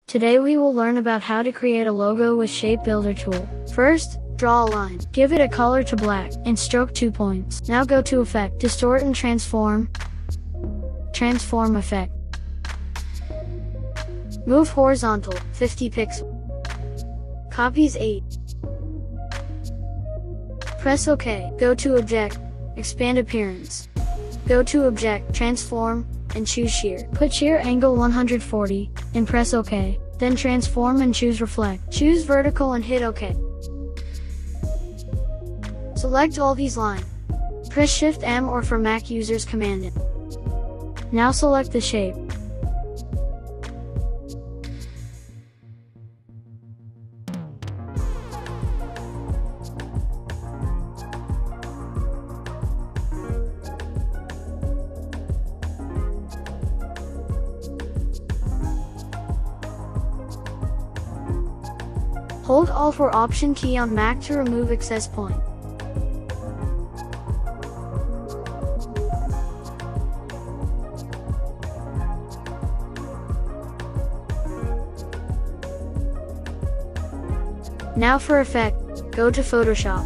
Today we will learn about how to create a logo with Shape Builder tool. First, draw a line. Give it a color to black, and stroke 2 points. Now go to Effect, Distort and Transform. Transform Effect. Move horizontal, 50 pixels. Copies 8. Press OK. Go to Object, Expand Appearance. Go to Object, Transform, and choose Shear. Put Shear Angle 140, and press OK. Then Transform and choose Reflect. Choose Vertical and hit OK. Select all these lines. Press Shift M or for Mac users Command M. Now select the shape. Hold Alt or Option key on Mac to remove excess point. Now for Effect, go to Photoshop,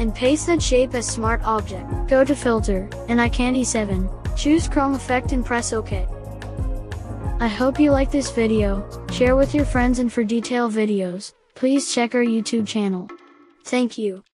and paste that shape as Smart Object. Go to Filter, and iCandy 7, choose Chrome Effect and press OK. I hope you like this video. Share with your friends, and for detailed videos, please check our YouTube channel. Thank you.